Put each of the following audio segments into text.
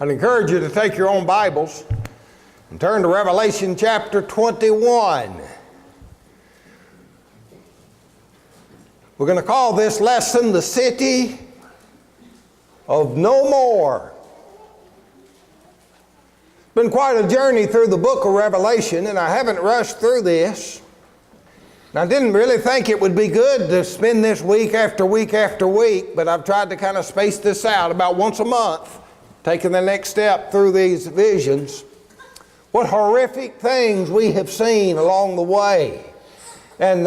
I'd encourage you to take your own Bibles and turn to Revelation chapter 21. We're going to call this lesson the City of No More. It's been quite a journey through the book of Revelation, and I haven't rushed through this. I didn't really think it would be good to spend this week after week after week, but I've tried to kind of space this out about once a month, taking the next step through these visions. What horrific things we have seen along the way. And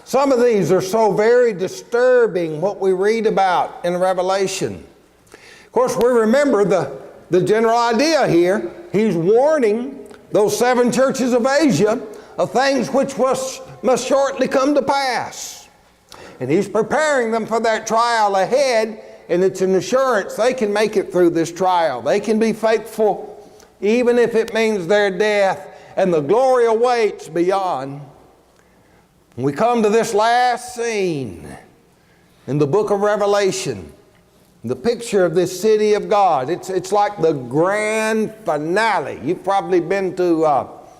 some of these are so very disturbing, what we read about in Revelation. Of course, we remember the general idea here. He's warning those 7 churches of Asia of things which must shortly come to pass. And he's preparing them for that trial ahead, and it's an assurance they can make it through this trial. They can be faithful even if it means their death, and the glory awaits beyond. We come to this last scene in the book of Revelation, the picture of this city of God. It's like the grand finale. You've probably been to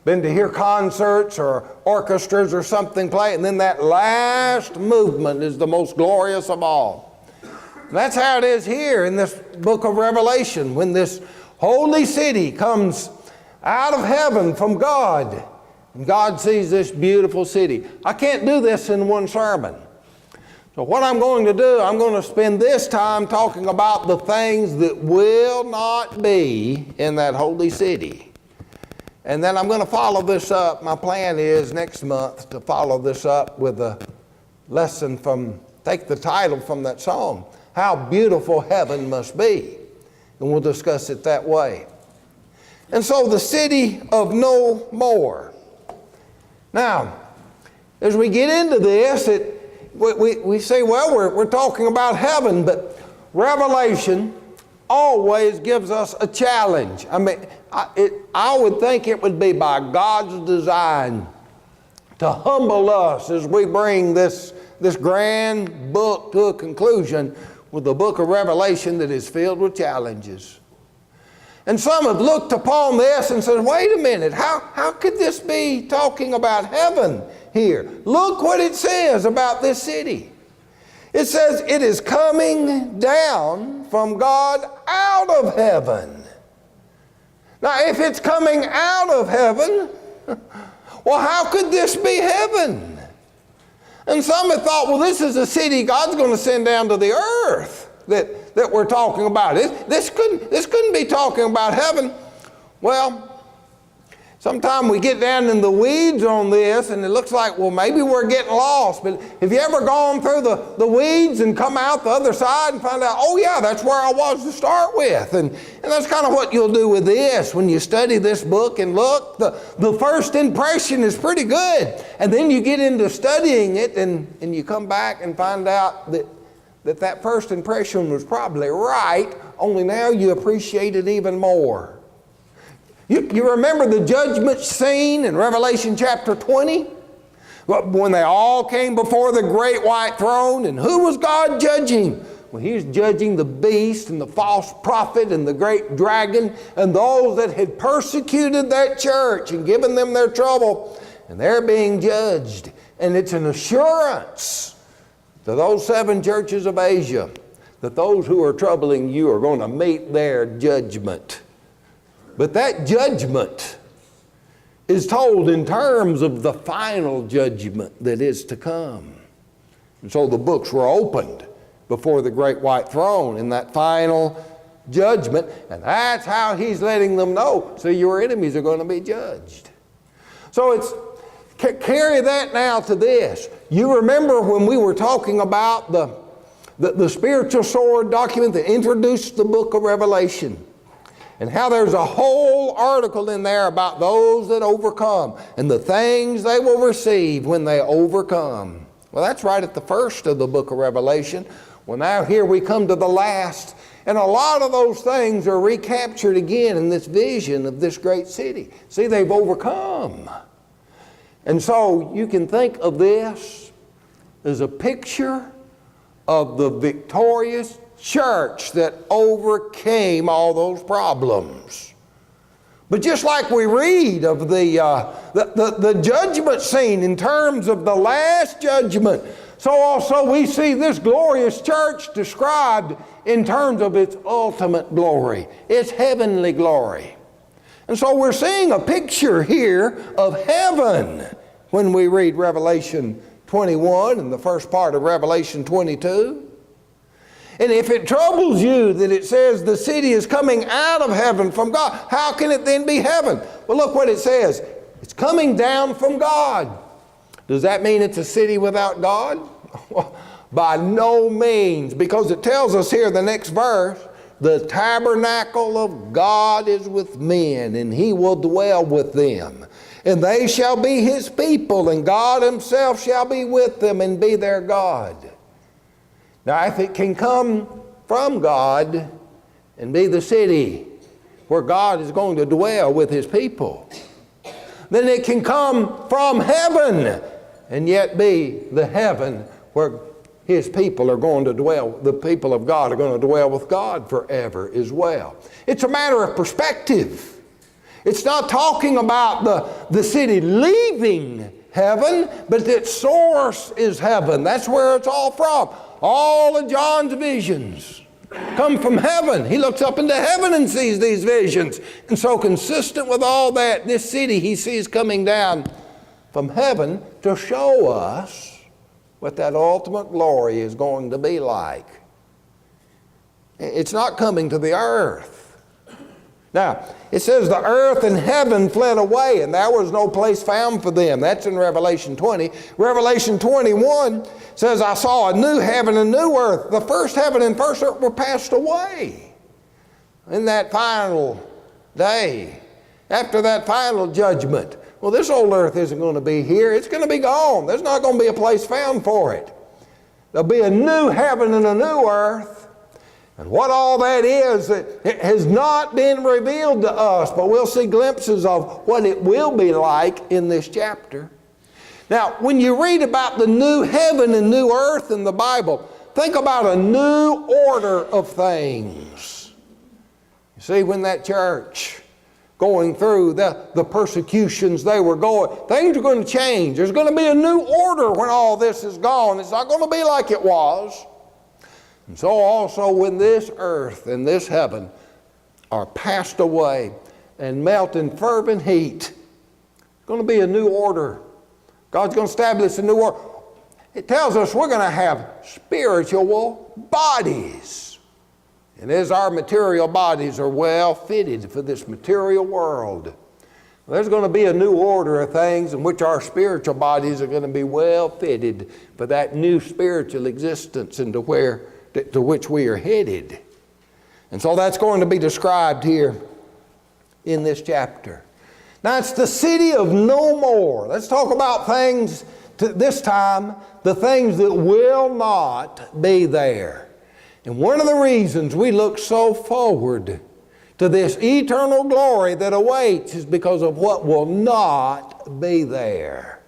hear concerts or orchestras or something play, and then that last movement is the most glorious of all. And that's how it is here in this book of Revelation, when this holy city comes out of heaven from God, and God sees this beautiful city. I can't do this in one sermon. So what I'm going to do, I'm going to spend this time talking about the things that will not be in that holy city. And then I'm going to follow this up. My plan is next month to follow this up with a lesson take the title from that song, How Beautiful Heaven Must Be. And we'll discuss it that way. And so the city of no more. Now, as we get into this, we say, well, we're talking about heaven, but Revelation always gives us a challenge. I mean, I would think it would be by God's design to humble us as we bring this grand book to a conclusion with the book of Revelation that is filled with challenges. And some have looked upon this and said, wait a minute, how could this be talking about heaven here? Look what it says about this city. It says it is coming down from God out of heaven. Now, if it's coming out of heaven, well, how could this be heaven? And some have thought, well, this is a city God's going to send down to the earth that we're talking about. This couldn't be talking about heaven. Well, sometimes we get down in the weeds on this, and it looks like, well, maybe we're getting lost. But have you ever gone through the weeds and come out the other side and find out, oh yeah, that's where I was to start with? And that's kind of what you'll do with this when you study this book and look. The first impression is pretty good. And then you get into studying it, and you come back and find out that first impression was probably right, only now you appreciate it even more. You remember the judgment scene in Revelation chapter 20? When they all came before the great white throne, and who was God judging? Well, He's judging the beast and the false prophet and the great dragon and those that had persecuted that church and given them their trouble, and they're being judged. And it's an assurance to those 7 churches of Asia that those who are troubling you are going to meet their judgment. But that judgment is told in terms of the final judgment that is to come. And so the books were opened before the great white throne in that final judgment, and that's how He's letting them know. So your enemies are going to be judged. So carry that now to this. You remember when we were talking about the spiritual sword document that introduced the book of Revelation, and how there's a whole article in there about those that overcome and the things they will receive when they overcome. Well, that's right at the first of the book of Revelation. Well, now here we come to the last, and a lot of those things are recaptured again in this vision of this great city. See, they've overcome. And so you can think of this as a picture of the victorious church that overcame all those problems. But just like we read of the judgment scene in terms of the last judgment, so also we see this glorious church described in terms of its ultimate glory, its heavenly glory. And so we're seeing a picture here of heaven when we read Revelation 21 and the first part of Revelation 22. And if it troubles you that it says the city is coming out of heaven from God, how can it then be heaven? Well, look what it says. It's coming down from God. Does that mean it's a city without God? By no means, because it tells us here, the next verse, the tabernacle of God is with men, and he will dwell with them. And they shall be his people, and God himself shall be with them and be their God. Now, if it can come from God and be the city where God is going to dwell with his people, then it can come from heaven and yet be the heaven where his people are going to dwell, the people of God are going to dwell with God forever as well. It's a matter of perspective. It's not talking about the city leaving heaven, but its source is heaven. That's where it's all from. All of John's visions come from heaven. He looks up into heaven and sees these visions. And so consistent with all that, this city he sees coming down from heaven to show us what that ultimate glory is going to be like. It's not coming to the earth. Now, it says the earth and heaven fled away, and there was no place found for them. That's in Revelation 20. Revelation 21 says, I saw a new heaven and new earth. The first heaven and first earth were passed away. In that final day, after that final judgment, well, this old earth isn't going to be here. It's going to be gone. There's not going to be a place found for it. There'll be a new heaven and a new earth. And what all that is, it has not been revealed to us, but we'll see glimpses of what it will be like in this chapter. Now, when you read about the new heaven and new earth in the Bible, think about a new order of things. You see, when that church going through the persecutions they were going, things are going to change. There's going to be a new order when all this is gone. It's not going to be like it was. And so also when this earth and this heaven are passed away and melt in fervent heat, it's going to be a new order. God's going to establish a new order. It tells us we're going to have spiritual bodies. And as our material bodies are well fitted for this material world, there's going to be a new order of things in which our spiritual bodies are going to be well fitted for that new spiritual existence and to which we are headed. And so that's going to be described here in this chapter. Now it's the city of no more. Let's talk about things this time, the things that will not be there. And one of the reasons we look so forward to this eternal glory that awaits is because of what will not be there.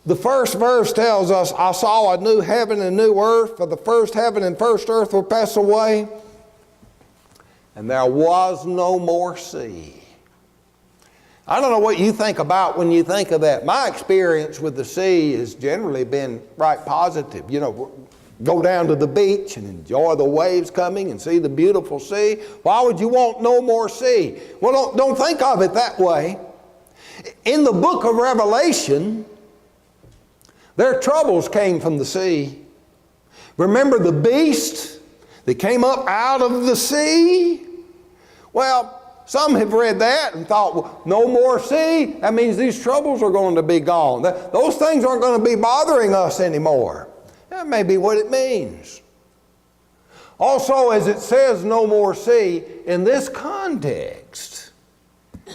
The first verse tells us, I saw a new heaven and new earth, for the first heaven and first earth will pass away, and there was no more sea. I don't know what you think about when you think of that. My experience with the sea has generally been right positive. You know, go down to the beach and enjoy the waves coming and see the beautiful sea. Why would you want no more sea? Well, don't think of it that way. In the book of Revelation, their troubles came from the sea. Remember the beast that came up out of the sea? Well, some have read that and thought, well, no more sea. That means these troubles are going to be gone. Those things aren't going to be bothering us anymore. That may be what it means. Also, as it says no more sea, in this context,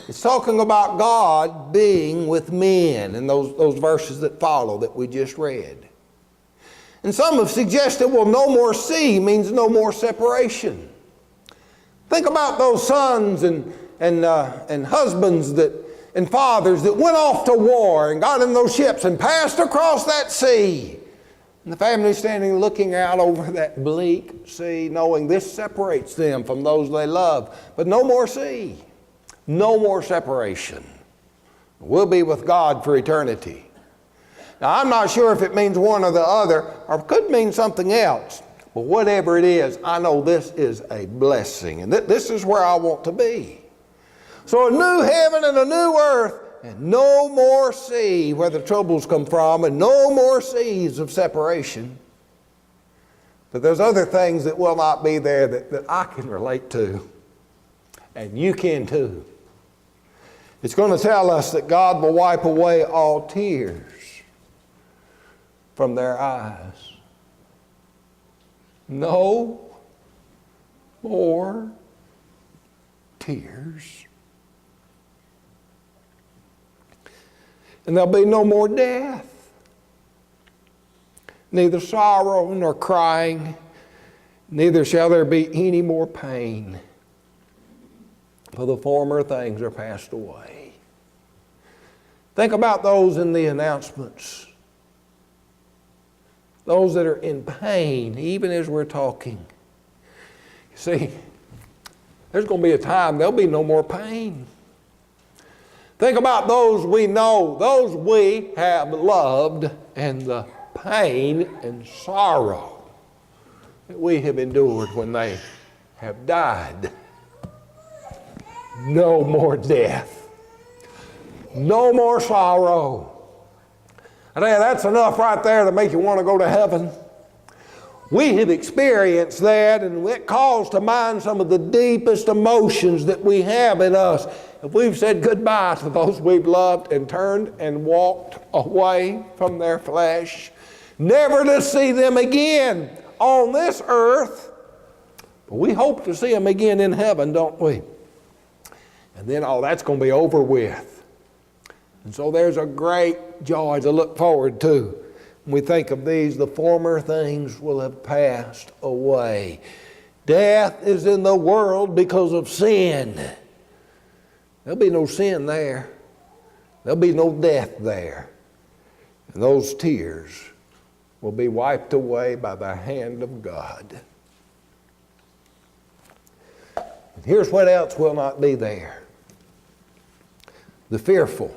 it's talking about God being with men in those verses that follow that we just read. And some have suggested, well, no more sea means no more separation. Think about those sons and husbands and fathers that went off to war and got in those ships and passed across that sea. And the family standing looking out over that bleak sea, knowing this separates them from those they love. But no more sea, no more separation. We'll be with God for eternity. Now, I'm not sure if it means one or the other, or it could mean something else. But whatever it is, I know this is a blessing. And this is where I want to be. So a new heaven and a new earth, and no more sea where the troubles come from, and no more seas of separation. But there's other things that will not be there that I can relate to. And you can too. It's going to tell us that God will wipe away all tears from their eyes. No more tears. And there'll be no more death. Neither sorrow nor crying, neither shall there be any more pain. For the former things are passed away. Think about those in the announcements. Those that are in pain, even as we're talking. You see, there's going to be a time there'll be no more pain. Think about those we know, those we have loved, and the pain and sorrow that we have endured when they have died. No more death. No more sorrow. I tell you, that's enough right there to make you want to go to heaven. We have experienced that, and it calls to mind some of the deepest emotions that we have in us. If we've said goodbye to those we've loved and turned and walked away from their flesh, never to see them again on this earth, but we hope to see them again in heaven, don't we? And then all that's going to be over with. And so there's a great joy to look forward to. When we think of these, the former things will have passed away. Death is in the world because of sin. There'll be no sin there. There'll be no death there. And those tears will be wiped away by the hand of God. And here's what else will not be there. The fearful,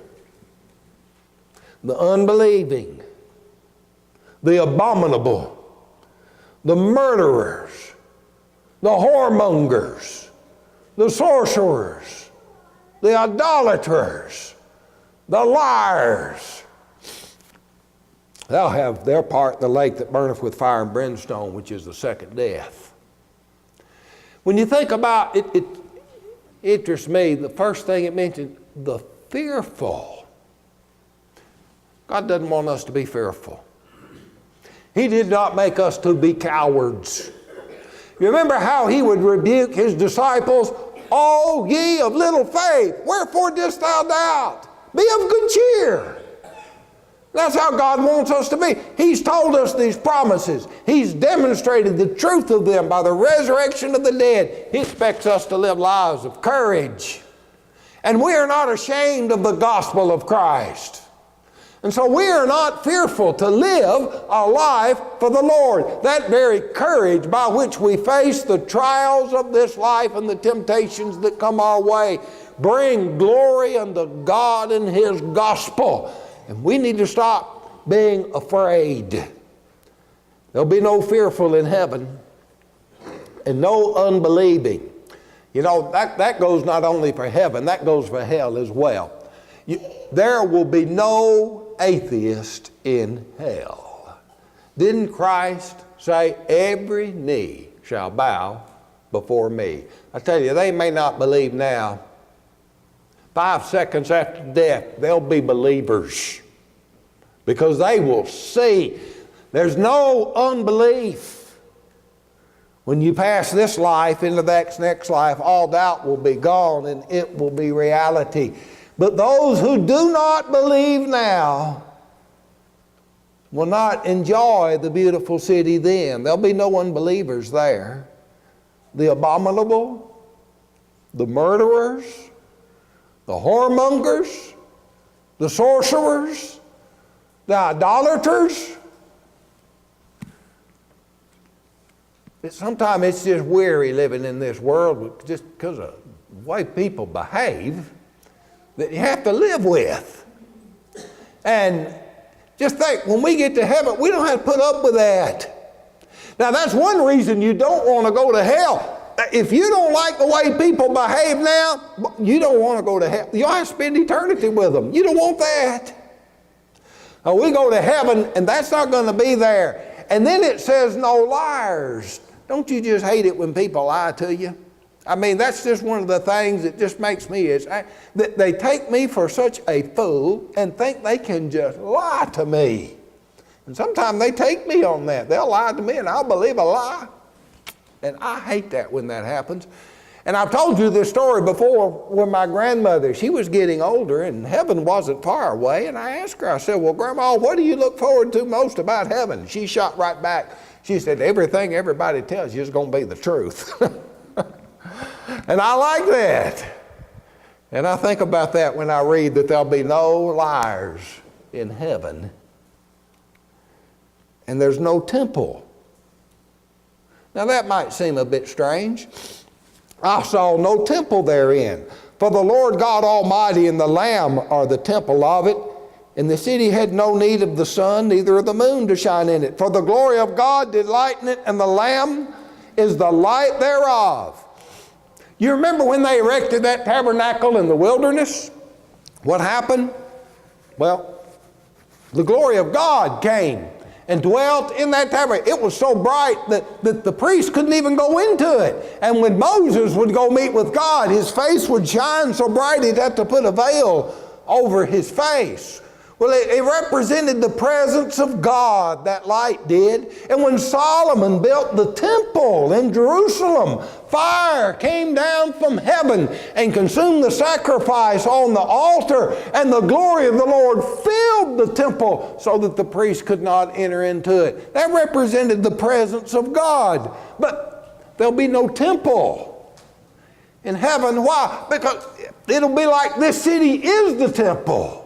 the unbelieving, the abominable, the murderers, the whoremongers, the sorcerers, the idolaters, the liars. They'll have their part in the lake that burneth with fire and brimstone, which is the second death. When you think about it, it interests me, the first thing it mentioned, the fearful. God doesn't want us to be fearful. He did not make us to be cowards. You remember how he would rebuke his disciples? O ye of little faith, wherefore didst thou doubt? Be of good cheer. That's how God wants us to be. He's told us these promises. He's demonstrated the truth of them by the resurrection of the dead. He expects us to live lives of courage. And we are not ashamed of the gospel of Christ. And so we are not fearful to live a life for the Lord. That very courage by which we face the trials of this life and the temptations that come our way bring glory unto God and His gospel. And we need to stop being afraid. There'll be no fearful in heaven and no unbelieving. You know, that goes not only for heaven, that goes for hell as well. There will be no atheist in hell. Didn't Christ say, every knee shall bow before me? I tell you, they may not believe now. 5 seconds after death, they'll be believers because they will see. There's no unbelief. When you pass this life into that next life, all doubt will be gone and it will be reality. But those who do not believe now will not enjoy the beautiful city then. There'll be no unbelievers there. The abominable, the murderers, the whoremongers, the sorcerers, the idolaters, Sometimes it's just weary living in this world just because of the way people behave that you have to live with. And just think, when we get to heaven, we don't have to put up with that. Now, that's one reason you don't want to go to hell. If you don't like the way people behave now, you don't want to go to hell. You'll have to spend eternity with them. You don't want that. We go to heaven, and that's not going to be there. And then it says no liars. Don't you just hate it when people lie to you? I mean, that's just one of the things that just makes me, that they take me for such a fool and think they can just lie to me. And sometimes they take me on that. They'll lie to me and I'll believe a lie. And I hate that when that happens. And I've told you this story before when my grandmother, she was getting older and heaven wasn't far away. And I asked her, I said, well, Grandma, what do you look forward to most about heaven? She shot right back. She said, everything everybody tells you is going to be the truth. And I like that. And I think about that when I read that there'll be no liars in heaven. And there's no temple. Now that might seem a bit strange. I saw no temple therein. For the Lord God Almighty and the Lamb are the temple of it. And the city had no need of the sun, neither of the moon to shine in it. For the glory of God did lighten it, and the Lamb is the light thereof. You remember when they erected that tabernacle in the wilderness? What happened? Well, the glory of God came and dwelt in that tabernacle. It was so bright that the priest couldn't even go into it. And when Moses would go meet with God, his face would shine so bright he'd have to put a veil over his face. Well, it represented the presence of God, that light did. And when Solomon built the temple in Jerusalem, fire came down from heaven and consumed the sacrifice on the altar, and the glory of the Lord filled the temple so that the priest could not enter into it. That represented the presence of God. But there'll be no temple in heaven. Why? Because it'll be like this city is the temple.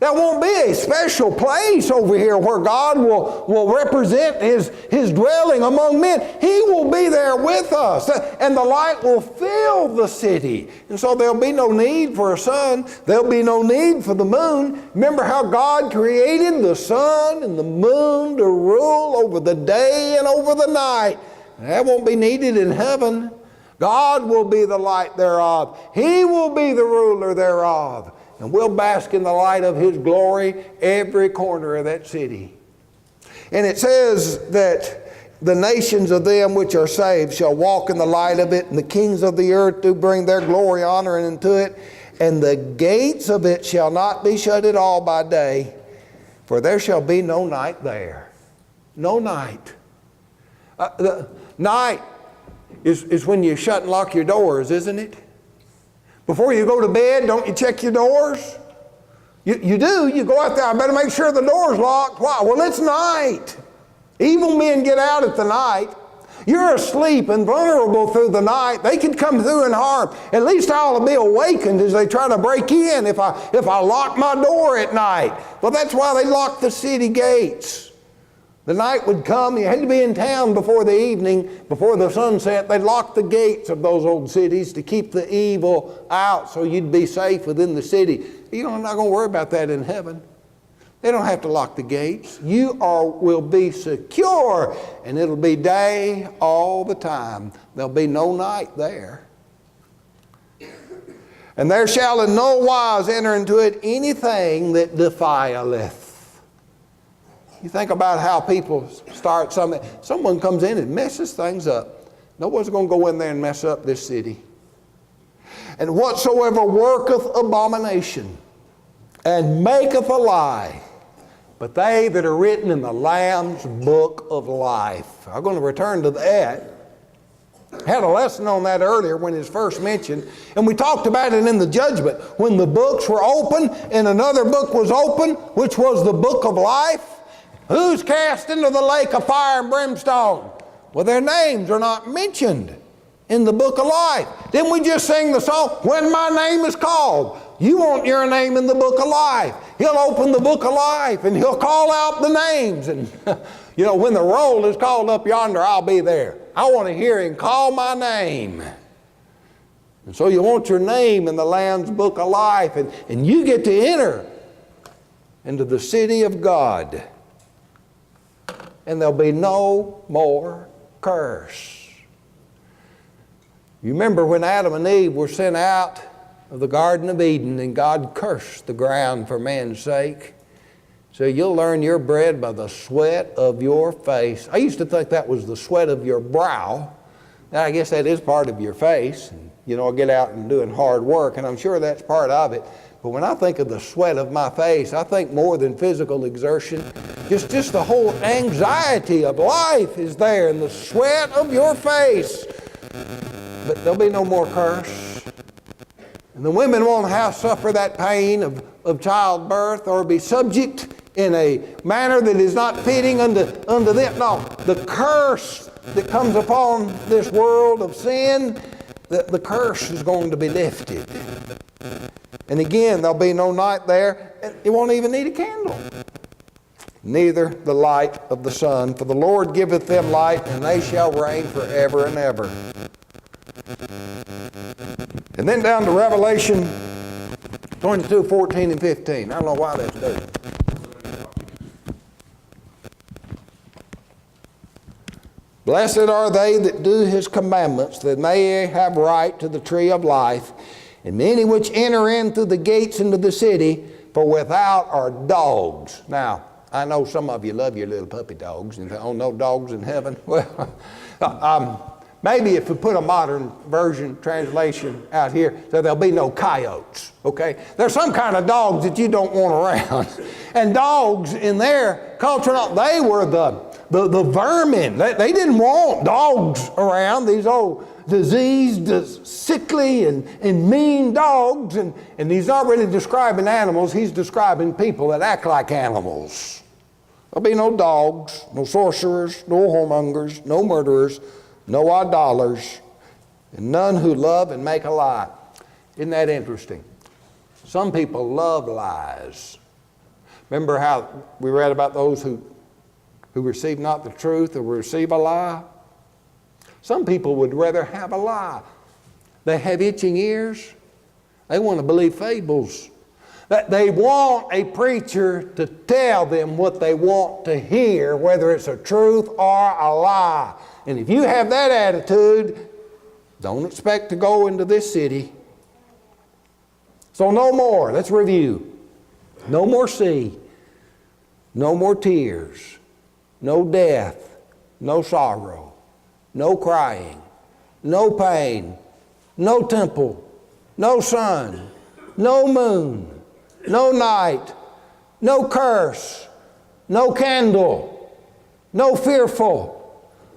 There won't be a special place over here where God will represent His dwelling among men. He will be there with us, and the light will fill the city. And so there'll be no need for a sun. There'll be no need for the moon. Remember how God created the sun and the moon to rule over the day and over the night. That won't be needed in heaven. God will be the light thereof. He will be the ruler thereof. And we'll bask in the light of His glory every corner of that city. And it says that the nations of them which are saved shall walk in the light of it, and the kings of the earth do bring their glory, honor into it. And the gates of it shall not be shut at all by day, for there shall be no night there. No night. The night is when you shut and lock your doors, isn't it? Before you go to bed, don't you check your doors? You do. You go out there, I better make sure the door's locked. Why? Well, it's night. Evil men get out at the night. You're asleep and vulnerable through the night. They could come through and harm. At least I'll be awakened as they try to break in if I lock my door at night. Well, that's why they lock the city gates. The night would come, you had to be in town before the evening, before the sunset. They'd lock the gates of those old cities to keep the evil out so you'd be safe within the city. You're not going to worry about that in heaven. They don't have to lock the gates. You will be secure, and it'll be day all the time. There'll be no night there. And there shall in no wise enter into it anything that defileth. You think about how people start something. Someone comes in and messes things up. Nobody's going to go in there and mess up this city. And whatsoever worketh abomination and maketh a lie, but they that are written in the Lamb's book of life. I'm going to return to that. I had a lesson on that earlier when it's first mentioned, and we talked about it in the judgment. When the books were open and another book was open, which was the book of life, who's cast into the lake of fire and brimstone? Well, their names are not mentioned in the book of life. Didn't we just sing the song, When My Name Is Called? You want your name in the book of life. He'll open the book of life and He'll call out the names. And You know, when the roll is called up yonder, I'll be there. I want to hear him call my name. And so you want your name in the Lamb's Book of Life, and you get to enter into the city of God. And there'll be no more curse. You remember when Adam and Eve were sent out of the Garden of Eden and God cursed the ground for man's sake? So you'll earn your bread by the sweat of your face. I used to think that was the sweat of your brow. Now I guess that is part of your face. And, you know, I get out and doing hard work, and I'm sure that's part of it. But when I think of the sweat of my face, I think more than physical exertion. Just the whole anxiety of life is there in the sweat of your face. But there'll be no more curse. And the women won't have to suffer that pain of childbirth or be subject in a manner that is not fitting unto them. No, the curse that comes upon this world of sin, the curse is going to be lifted. And again, there'll be no night there. You won't even need a candle. Neither the light of the sun. For the Lord giveth them light, and they shall reign forever and ever. And then down to Revelation 22, 14, and 15. I don't know why that's there. Blessed are they that do his commandments, that they have right to the tree of life, and many which enter in through the gates into the city, for without are dogs. Now, I know some of you love your little puppy dogs, and oh, no dogs in heaven. Well, maybe if we put a modern version translation out here, so there'll be no coyotes, okay? There's some kind of dogs that you don't want around. And dogs in their culture, they were the vermin. They didn't want dogs around, these old diseased, sickly, and mean dogs. And he's not really describing animals, he's describing people that act like animals. There'll be no dogs, no sorcerers, no whoremongers, no murderers, no idolaters, and none who love and make a lie. Isn't that interesting? Some people love lies. Remember how we read about those who receive not the truth or receive a lie? Some people would rather have a lie. They have itching ears. They want to believe fables. They want a preacher to tell them what they want to hear, whether it's a truth or a lie. And if you have that attitude, don't expect to go into this city. So no more. Let's review. No more sea. No more tears. No death. No sorrow. No crying. No pain. No temple. No sun. No moon. No night. No curse. No candle. No fearful.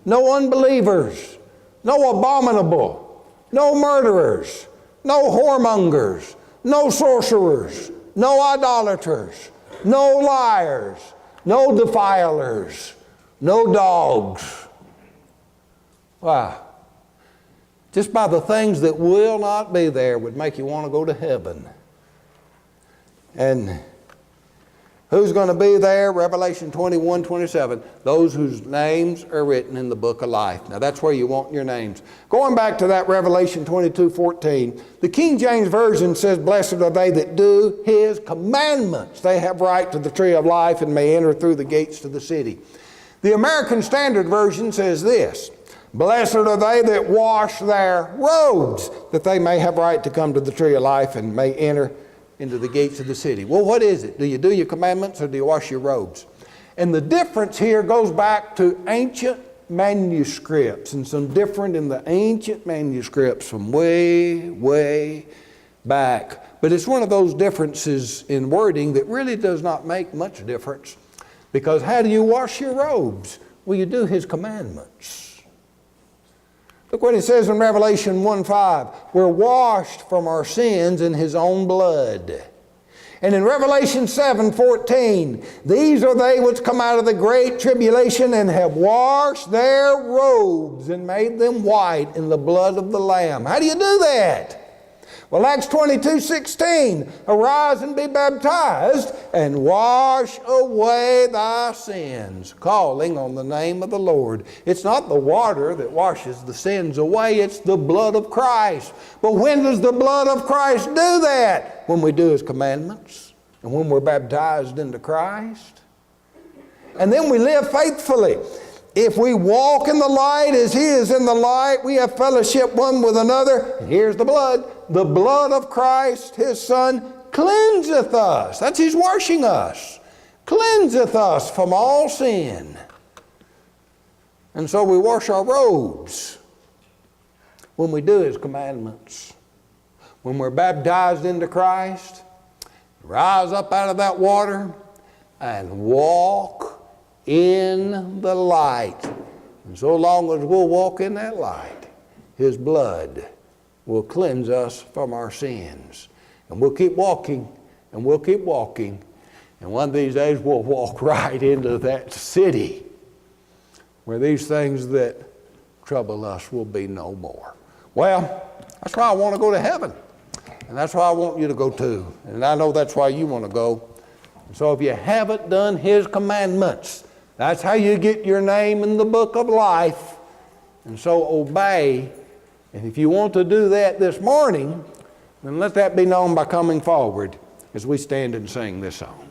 No unbelievers, no abominable, no murderers, no whoremongers, no sorcerers, no idolaters, no liars, no defilers, no dogs. Wow. Just by the things that will not be there would make you want to go to heaven. And who's going to be there? Revelation 21, 27. Those whose names are written in the book of life. Now that's where you want your names. Going back to that Revelation 22, 14. The King James Version says, blessed are they that do his commandments. They have right to the tree of life and may enter through the gates to the city. The American Standard Version says this. Blessed are they that wash their robes, that they may have right to come to the tree of life and may enter into the gates of the city. Well, what is it? Do you do your commandments or do you wash your robes? And the difference here goes back to ancient manuscripts, and some different in the ancient manuscripts from way, way back. But it's one of those differences in wording that really does not make much difference, because how do you wash your robes? Well, you do his commandments. Look what it says in Revelation 1:5. We're washed from our sins in his own blood. And in Revelation 7:14, these are they which come out of the great tribulation and have washed their robes and made them white in the blood of the Lamb. How do you do that? Well, Acts 22:16, arise and be baptized and wash away thy sins, calling on the name of the Lord. It's not the water that washes the sins away, it's the blood of Christ. But when does the blood of Christ do that? When we do His commandments and when we're baptized into Christ. And then we live faithfully. If we walk in the light as He is in the light, we have fellowship one with another. And here's the blood. The blood of Christ, His Son, cleanseth us. That's His washing us. Cleanseth us from all sin. And so we wash our robes when we do His commandments. When we're baptized into Christ, rise up out of that water and walk in the light. And so long as we'll walk in that light, His blood will cleanse us from our sins. And we'll keep walking, and we'll keep walking. And one of these days we'll walk right into that city where these things that trouble us will be no more. Well, that's why I want to go to heaven. And that's why I want you to go too. And I know that's why you want to go. So if you haven't done His commandments, that's how you get your name in the book of life. And so obey. And if you want to do that this morning, then let that be known by coming forward as we stand and sing this song.